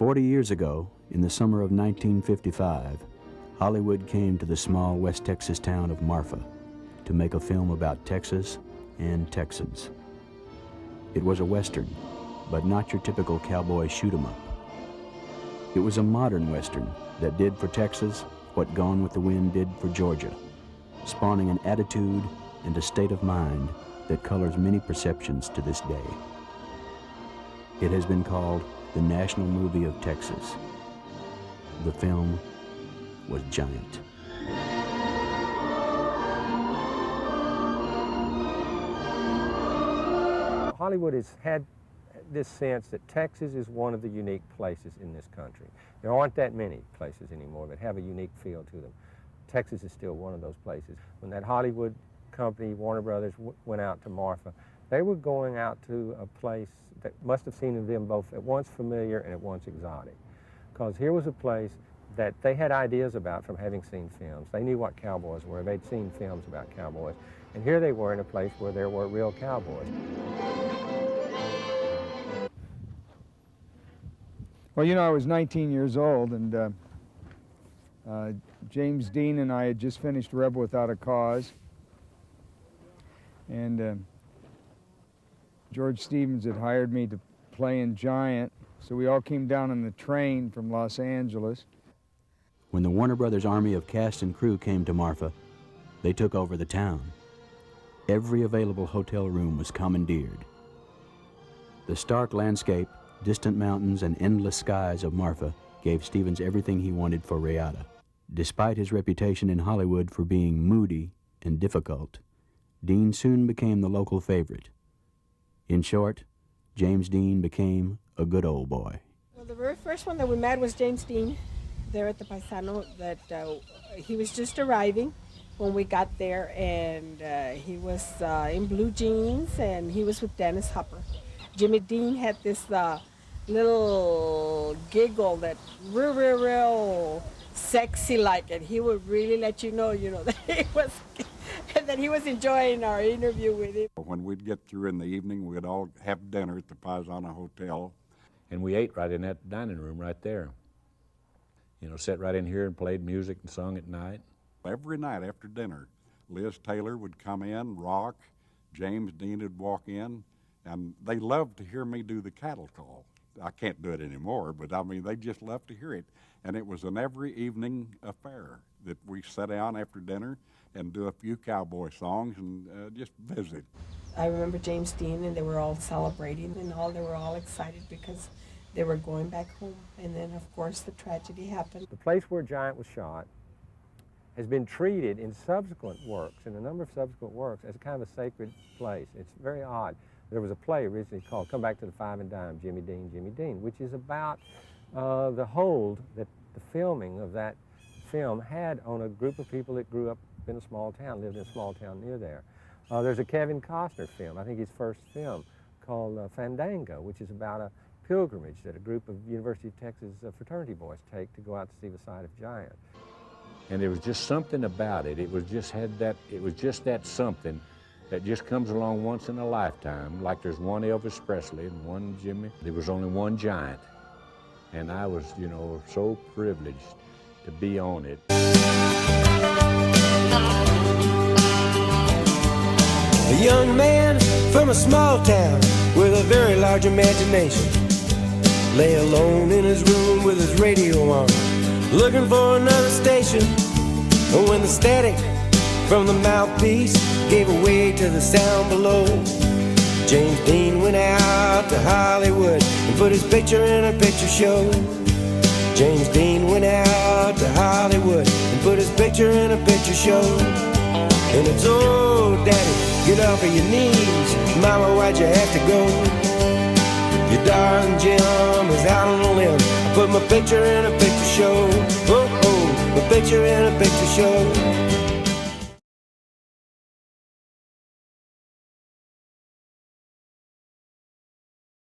40 years ago, in the summer of 1955, Hollywood came to the small West Texas town of Marfa to make a film about Texas and Texans. It was a Western, but not your typical cowboy shoot-'em-up. It was a modern Western that did for Texas what Gone with the Wind did for Georgia, spawning an attitude and a state of mind that colors many perceptions to this day. It has been called the National Movie of Texas. The film was Giant. Hollywood has had this sense that Texas is one of the unique places in this country. There aren't that many places anymore that have a unique feel to them. Texas is still one of those places. When that Hollywood company, Warner Brothers, went out to Marfa, they were going out to a place that must have seemed to them both at once familiar and at once exotic. Because here was a place that they had ideas about from having seen films. They knew what cowboys were. They'd seen films about cowboys. And here they were in a place where there were real cowboys. Well, you know, I was 19 years old, and James Dean and I had just finished Rebel Without a Cause. And George Stevens had hired me to play in Giant, so we all came down on the train from Los Angeles. When the Warner Brothers army of cast and crew came to Marfa, they took over the town. Every available hotel room was commandeered. The stark landscape, distant mountains, and endless skies of Marfa gave Stevens everything he wanted for Rayada. Despite his reputation in Hollywood for being moody and difficult, Dean soon became the local favorite. In short, James Dean became a good old boy. Well, the very first one that we met was James Dean there at the Paisano. That he was just arriving when we got there, and he was in blue jeans, and he was with Dennis Hopper. Jimmy Dean had this little giggle that real sexy like, and he would really let you know that he was enjoying our interview with him. When we'd get through in the evening, we'd all have dinner at the Paisano Hotel. And we ate right in that dining room right there. Sat right in here and played music and sung at night. Every night after dinner, Liz Taylor would come in, rock, James Dean would walk in, and they loved to hear me do the cattle call. I can't do it anymore, but I mean, they just loved to hear it. And it was an every evening affair that we sat down after dinner and do a few cowboy songs and just visit. I remember James Dean, and they were all celebrating and they were all excited because they were going back home. And then, of course, the tragedy happened. The place where Giant was shot has been treated in subsequent works, in a number of subsequent works, as kind of a sacred place. It's very odd. There was a play originally called Come Back to the Five and Dime, Jimmy Dean, which is about the hold that the filming of that film had on a group of people that grew up in a small town, lived in a small town near there. There's a Kevin Costner film, I think his first film, called Fandango, which is about a pilgrimage that a group of University of Texas fraternity boys take to go out to see the site of Giant. And there was just something about it. It was just that something that just comes along once in a lifetime, like there's one Elvis Presley and one Jimmy. There was only one Giant. And I was, so privileged to be on it. A young man from a small town with a very large imagination lay alone in his room with his radio on, looking for another station. And when the static from the mouthpiece gave way to the sound below, James Dean went out to Hollywood and put his picture in a picture show. James Dean went out to Hollywood and put his picture in a picture show. And it's, oh, Daddy, get off of your knees. Mama, why'd you have to go? Your darling Jim is out on a limb. I put my picture in a picture show. Oh, my picture in a picture show.